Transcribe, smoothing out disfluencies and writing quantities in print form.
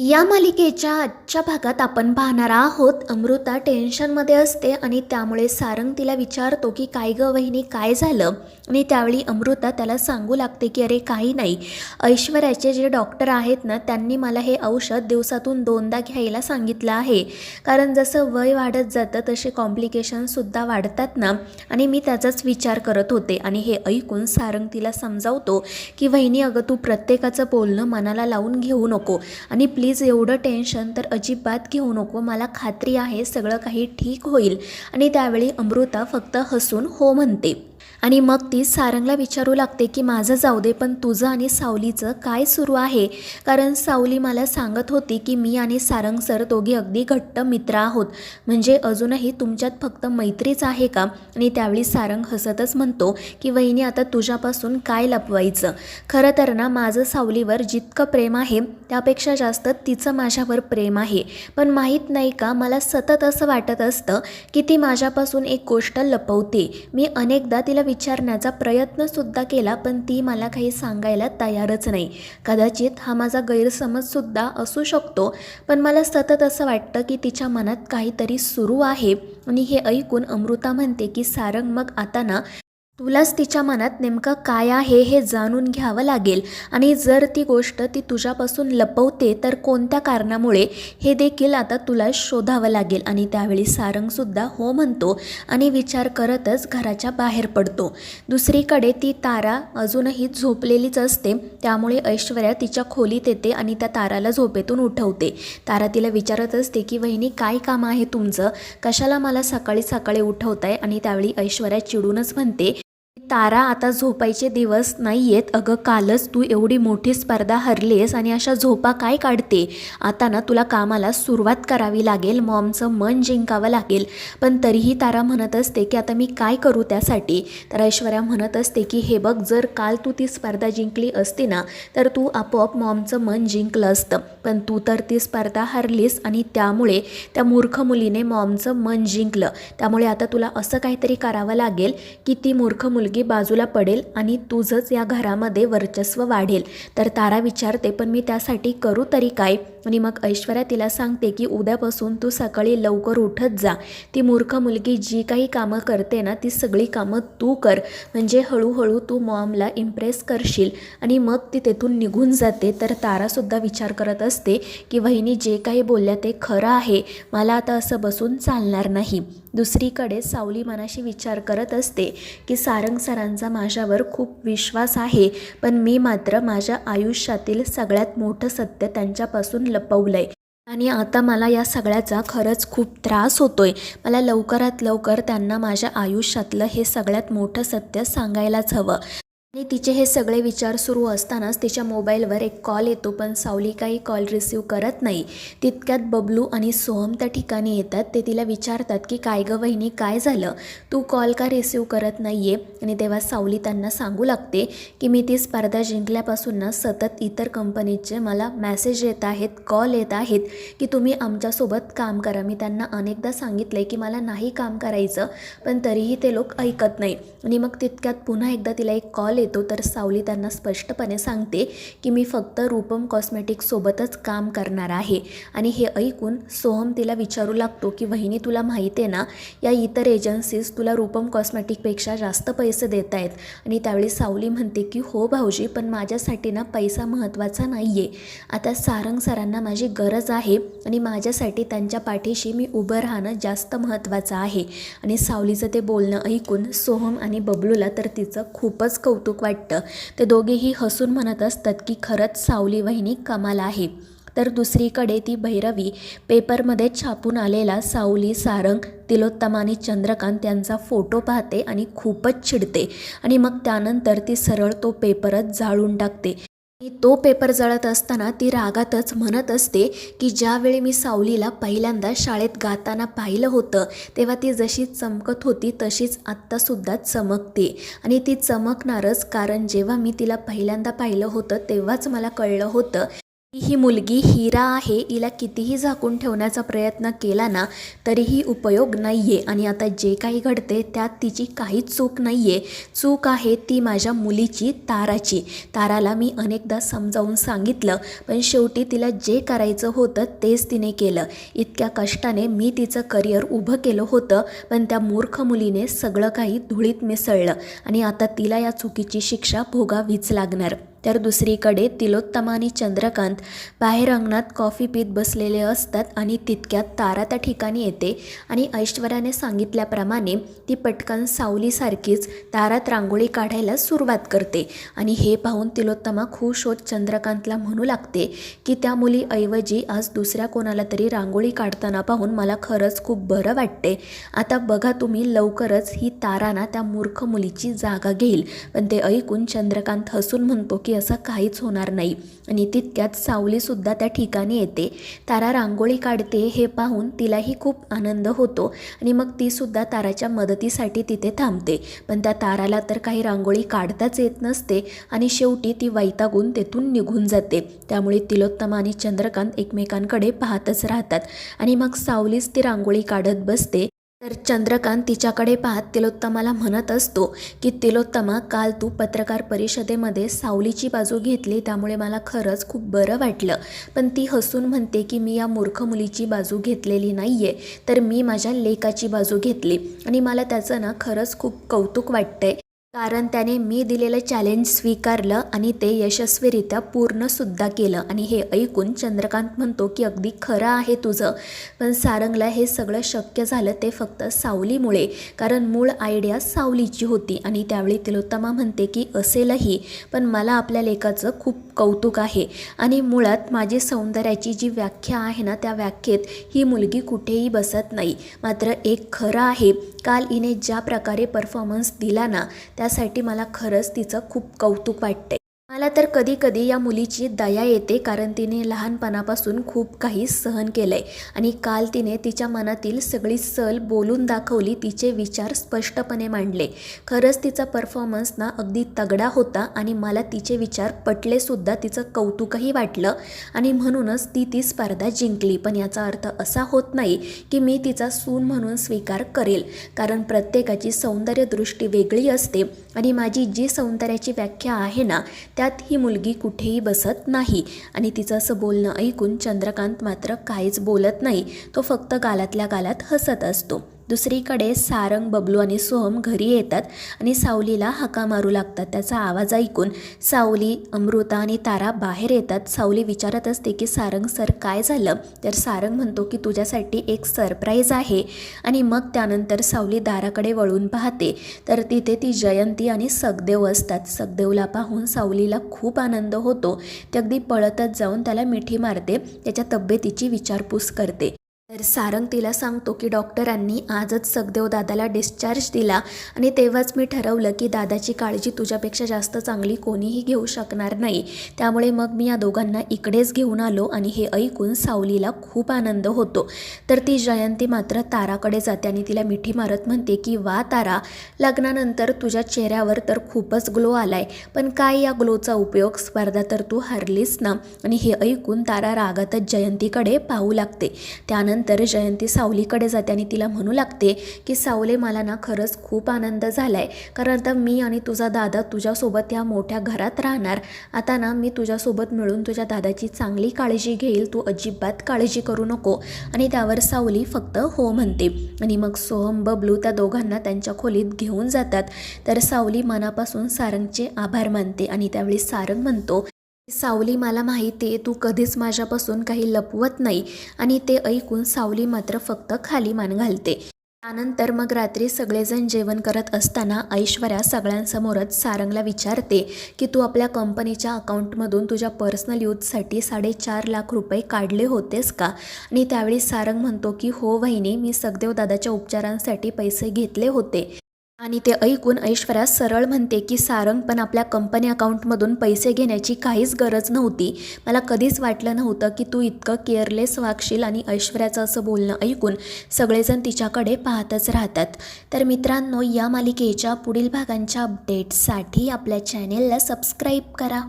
या मालिकेच्या आजच्या भागात आपण पाहणार आहोत, अमृता टेन्शनमध्ये असते आणि त्यामुळे सारंग तिला विचारतो की काय गं वहिनी, काय झालं. आणि त्यावेळी अमृता त्याला सांगू लागते की अरे काही नाही, ऐश्वर्याचे जे डॉक्टर आहेत ना, त्यांनी मला हे औषध दिवसातून 2दा घ्यायला सांगितलं आहे. कारण जसं वय वाढत जातं तसे कॉम्प्लिकेशनसुद्धा वाढतात ना, आणि मी त्याचाच विचार करत होते. आणि हे ऐकून सारंग तिला समजावतो की वहिनी अगं, तू प्रत्येकाचं बोलणं मनाला लावून घेऊ नको आणि प्लीज एवढं टेन्शन तर अजिबात घेऊ नको, मला खात्री आहे सगळं काही ठीक होईल. आणि त्यावेळी अमृता फक्त हसून हो म्हणते. आणि मग ती सारंगला विचारू लागते की माझं जाऊ दे, पण तुझं आणि सावलीचं काय सुरू आहे. कारण सावली मला सांगत होती की मी आणि सारंग सर दोघे अगदी घट्ट मित्र आहोत. म्हणजे अजूनही तुमच्यात फक्त मैत्रीच आहे का. आणि त्यावेळी सारंग हसतच म्हणतो की वहिनी, आता तुझ्यापासून काय लपवायचं. खरं तर ना, माझं सावलीवर जितकं प्रेम आहे त्यापेक्षा जास्त तिचं माझ्यावर प्रेम आहे. पण माहीत नाही का, मला सतत असं वाटत असतं की ती माझ्यापासून एक गोष्ट लपवते. मी अनेकदा तिला विचारण्याचा प्रयत्नसुद्धा केला, पण ती मला काही सांगायला तयारच नाही. कदाचित हा माझा गैरसमजसुद्धा असू शकतो, पण मला सतत असं वाटतं की तिच्या मनात काहीतरी सुरू आहे. आणि हे ऐकून अमृता म्हणते की सारंग, मग आता ना तुलाच तिच्या मनात नेमकं काय आहे हे जाणून घ्यावं लागेल. आणि जर ती गोष्ट ती तुझ्यापासून लपवते तर कोणत्या कारणामुळे हे देखील आता तुला शोधावं लागेल. आणि त्यावेळी सारंगसुद्धा हो म्हणतो आणि विचार करतच घराच्या बाहेर पडतो. दुसरीकडे ती तारा अजूनही झोपलेलीच असते. त्यामुळे ऐश्वर्या तिच्या खोलीत येते आणि त्या ताराला झोपेतून उठवते. तारा तिला विचारत असते की वहिनी, काय काम आहे तुमचं, कशाला मला सकाळी सकाळी उठवताय. आणि त्यावेळी ऐश्वर्या चिडूनच म्हणते, तारा, आता झोपायचे दिवस नाही आहेत. अगं, कालच तू एवढी मोठी स्पर्धा हरलीस आणि अशा झोपा काय काढते. आता ना तुला कामाला सुरुवात करावी लागेल, मॉमचं मन जिंकावं लागेल. पण तरीही तारा म्हणत असते की आता मी काय करू त्यासाठी. तर ऐश्वर्या म्हणत असते की हे बघ, जर काल तू ती स्पर्धा जिंकली असती ना, तर तू आपोआप मॉमचं मन जिंकलं असतं. पण तू तर ती स्पर्धा हरलीस आणि त्यामुळे त्या मूर्ख मुलीने मॉमचं मन जिंकलं. त्यामुळे आता तुला असं काहीतरी करावं लागेल की ती मूर्ख मुलगी बाजूला पडेल आणि तुझंच या घरामध्ये वर्चस्व वाढेल. तर तारा विचारते, पण मी त्यासाठी करू तरी काय. आणि मग ऐश्वर्या तिला सांगते की उद्यापासून तू सकाळी लवकर उठत जा. ती मूर्ख मुलगी जी काही कामं करते ना, ती सगळी कामं तू कर. म्हणजे हळूहळू तू मॉमला इम्प्रेस करशील. आणि मग ती तेथून निघून जाते. तर तारासुद्धा विचार करत असते की वहिनी जे काही बोलल्या ते खरं आहे, मला आता असं बसून चालणार नाही. दुसरीकडे सावली मनाशी विचार करत असते की सारंग सरांचा माझ्यावर खूप विश्वास आहे, पण मी मात्र माझ्या आयुष्यातील सगळ्यात मोठं सत्य त्यांच्यापासून लपवलंय. आणि आता मला या सगळ्याचा खरंच खूप त्रास होतोय. मला लवकरात लवकर त्यांना माझ्या आयुष्यातलं हे सगळ्यात मोठं सत्य सांगायलाच हवं. आणि तिचे हे सगळे विचार सुरू असतानाच तिच्या मोबाईलवर एक कॉल येतो, पण सावली काही कॉल रिसीव करत नाही. तितक्यात बबलू आणि सोहम त्या ठिकाणी येतात. ते तिला विचारतात की काय गं वहिनी, काय झालं, तू कॉल का रिसीव करत नाही आहे. आणि तेव्हा सावली त्यांना सांगू लागते की मी ती स्पर्धा जिंकल्यापासून ना सतत इतर कंपनीचे मला मेसेज येत आहेत, कॉल येत आहेत की तुम्ही आमच्यासोबत काम करा. मी त्यांना अनेकदा सांगितलं आहे की मला नाही काम करायचं, पण तरीही ते लोक ऐकत नाही. आणि मग तितक्यात पुन्हा एकदा तिला एक कॉल येतो. तर सावली त्यांना स्पष्टपणे सांगते की मी फक्त रूपम कॉस्मेटिक्ससोबतच काम करणार आहे. आणि हे ऐकून सोहम तिला विचारू लागतो की वहिनी, तुला माहिती आहे ना, या इतर एजन्सीज तुला रूपम कॉस्मेटिकपेक्षा जास्त पैसे देत आहेत. आणि त्यावेळी सावली म्हणते की हो भाऊजी, पण माझ्यासाठी ना पैसा महत्त्वाचा नाही आहे. आता सारंग सरांना माझी गरज आहे आणि माझ्यासाठी त्यांच्या पाठीशी मी उभं राहणं जास्त महत्त्वाचं आहे. आणि सावलीचं ते बोलणं ऐकून सोहम आणि बबलूला तर तिचं खूपच कौतुक वाटतं. ते दोघेही हसून म्हणत असतात की खरंच सावली वहिनी कमाल आहे. तर दुसरीकडे ती भैरवी पेपरमध्ये छापून आलेला सावली, सारंग, तिलोत्तमा आणि चंद्रकांत यांचा फोटो पाहते आणि खूपच चिडते. आणि मग त्यानंतर ती सरळ तो पेपरच जाळून टाकते. आणि तो पेपर जळत असताना ती रागातच म्हणत असते की ज्यावेळी मी सावलीला पहिल्यांदा शाळेत गाताना पाहिलं होतं, तेव्हा ती जशी चमकत होती तशीच आत्तासुद्धा चमकते. आणि ती चमकणारच, कारण जेव्हा मी तिला पहिल्यांदा पाहिलं होतं तेव्हाच मला कळलं होतं ही मुलगी हिरा आहे, हिला कितीही झाकून ठेवण्याचा प्रयत्न केला ना तरीही उपयोग नाही आहे. आणि आता जे काही घडते त्यात तिची काहीच चूक नाही आहे. चूक आहे ती माझ्या मुलीची, ताराची. ताराला मी अनेकदा समजावून सांगितलं, पण शेवटी तिला जे करायचं होतं तेच तिने केलं. इतक्या कष्टाने मी तिचं करिअर उभं केलं होतं, पण त्या मूर्ख मुलीने सगळं काही धुळीत मिसळलं आणि आता तिला या चुकीची शिक्षा भोगावीच लागणार. तर दुसरीकडे तिलोत्तमा आणि चंद्रकांत बाहेर अंगणात कॉफी पीत बसलेले असतात आणि तितक्यात तारा त्या ठिकाणी येते आणि ऐश्वर्याने सांगितल्याप्रमाणे ती पटकन सावलीसारखीच दारात रांगोळी काढायला सुरुवात करते. आणि हे पाहून तिलोत्तमा खुश होत चंद्रकांतला म्हणू लागते की त्या मुलीऐवजी आज दुसऱ्या कोणाला तरी रांगोळी काढताना पाहून मला खरंच खूप बरं वाटते. आता बघा तुम्ही, लवकरच ही तारा ना त्या मूर्ख मुलीची जागा घेईल. पण ते ऐकून चंद्रकांत हसून म्हणतो की असं काहीच होणार नाही. आणि तितक्यात सावलीसुद्धा त्या ठिकाणी येते. तारा रांगोळी काढते हे पाहून तिलाही खूप आनंद होतो आणि मग तीसुद्धा ताराच्या मदतीसाठी तिथे थांबते. पण त्या ताराला तर काही रांगोळी काढताच येत नसते आणि शेवटी ती वैतागून तेथून निघून जाते. त्यामुळे तिलोत्तमा आणि चंद्रकांत एकमेकांकडे पाहतच राहतात आणि मग सावलीच ती रांगोळी काढत बसते. तर चंद्रकांत तिच्याकडे पाहत तिलोत्तमाला म्हणत असतो की तिलोत्तमा, काल तू पत्रकार परिषदेमध्ये सावलीची बाजू घेतली त्यामुळे मला खरंच खूप बरं वाटलं. पण ती हसून म्हणते की मी या मूर्ख मुलीची बाजू घेतलेली नाही आहे, तर मी माझ्या लेकाची बाजू घेतली आणि मला त्याचं ना खरंच खूप कौतुक वाटतंय. कारण त्याने मी दिलेलं चॅलेंज स्वीकारलं आणि ते यशस्वीरित्या पूर्णसुद्धा केलं. आणि हे ऐकून चंद्रकांत म्हणतो की अगदी खरं आहे तुझं, पण सारंगला हे सगळं शक्य झालं ते फक्त सावलीमुळे, कारण मूळ आयडिया सावलीची होती. आणि त्यावेळी तिलोत्तमा म्हणते की असेलही, पण मला आपल्या लेकाचं खूप कौतुक आहे. आणि मुळात माझी सौंदर्याची जी व्याख्या आहे ना, त्या व्याख्येत ही मुलगी कुठेही बसत नाही. मात्र एक खरं आहे, काल हिने ज्या प्रकारे परफॉर्मन्स दिला ना त्यासाठी मला खरंच तिचं खूप कौतुक वाटते. मला तर कधी कधी या मुलीची दया येते, कारण तिने लहानपणापासून खूप काही सहन केलं आहे आणि काल तिने तिच्या मनातील सगळी सल बोलून दाखवली, तिचे विचार स्पष्टपणे मांडले. खरंच तिचा परफॉर्मन्स ना अगदी तगडा होता आणि मला तिचे विचार पटलेसुद्धा, तिचं कौतुकही वाटलं आणि म्हणूनच ती स्पर्धा जिंकली. पण याचा अर्थ असा होत नाही की मी तिचा सून म्हणून स्वीकार करेल, कारण प्रत्येकाची सौंदर्यदृष्टी वेगळी असते आणि माझी जी सौंदर्याची व्याख्या आहे ना त्यात ही मुलगी कुठेही बसत नाही. आणि तिचं असं बोलणं ऐकून चंद्रकांत मात्र काहीच बोलत नाही, तो फक्त गालातल्या गालात हसत असतो. दुसरीकडे सारंग, बबलू आणि सोहम घरी येतात आणि सावलीला हाका मारू लागतात. त्याचा आवाज ऐकून सावली, अमृता आणि तारा बाहेर येतात. सावली विचारत असते की सारंग सर काय झालं, तर सारंग म्हणतो की तुझ्यासाठी एक सरप्राईज आहे. आणि मग त्यानंतर सावली दाराकडे वळून पाहते तर तिथे ती जयंती आणि सखदेव असतात. सखदेवला पाहून सावलीला खूप आनंद होतो. ती अगदी पळतच जाऊन त्याला मिठी मारते, त्याच्या तब्येतीची विचारपूस करते. तर सारंग तिला सांगतो की डॉक्टरांनी आजच सखदेव दादाला डिस्चार्ज दिला आणि तेव्हाच मी ठरवलं की दादाची काळजी तुझ्यापेक्षा जास्त चांगली कोणीही घेऊ शकणार नाही, त्यामुळे मग मी या दोघांना इकडेच घेऊन आलो. आणि हे ऐकून सावलीला खूप आनंद होतो. तर ती जयंती मात्र ताराकडे जाते आणि तिला मिठी मारत म्हणते की वा तारा, लग्नानंतर तुझ्या चेहऱ्यावर तर खूपच ग्लो आलाय, पण काय या ग्लोचा उपयोग, स्पर्धा तर तू हारलीस ना. आणि हे ऐकून तारा रागातच जयंतीकडे पाहू लागते. त्यानंतर जयंती सावलीकडे जाते आणि तिला म्हणू लागते की सावले, मला ना खरंच खूप आनंद झालाय, कारण आता मी आणि तुझा दादा तुझ्यासोबत या मोठ्या घरात राहणार. आता ना मी तुझ्यासोबत मिळून तुझ्या दादाची चांगली काळजी घेईल, तू अजिबात काळजी करू नको. आणि त्यावर सावली फक्त हो म्हणते. आणि मग सोहम, बबलू त्या दोघांना त्यांच्या खोलीत घेऊन जातात. तर सावली मनापासून सारंगचे आभार मानते आणि त्यावेळी सारंग म्हणतो, सावली, मला माहिती आहे तू कधीच माझ्यापासून काही लपवत नाही. आणि ते ऐकून सावली मात्र फक्त खाली मान घालते. त्यानंतर मग रात्री सगळेजण जेवण करत असताना ऐश्वर्या सगळ्यांसमोरच सारंगला विचारते की तू आपल्या कंपनीच्या अकाउंटमधून तुझ्या पर्सनल यूजसाठी 4.5 लाख रुपये काढले होतेस का. आणि त्यावेळी सारंग म्हणतो की हो वहिनी, मी सखदेव दादाच्या उपचारांसाठी पैसे घेतले होते. आणि ते ऐकून ऐश्वर्या सरळ म्हणते की सारंग, पण आपल्या कंपनी अकाउंटमधून पैसे घेण्याची काहीच गरज नव्हती. मला कधीच वाटलं नव्हतं की तू इतकं केअरलेस वागशील. आणि ऐश्वर्याचं असं बोलणं ऐकून सगळेजण तिच्याकडे पाहतच राहतात. तर मित्रांनो, या मालिकेच्या पुढील भागांच्या अपडेट्ससाठी आपल्या चॅनेलला सबस्क्राईब करा.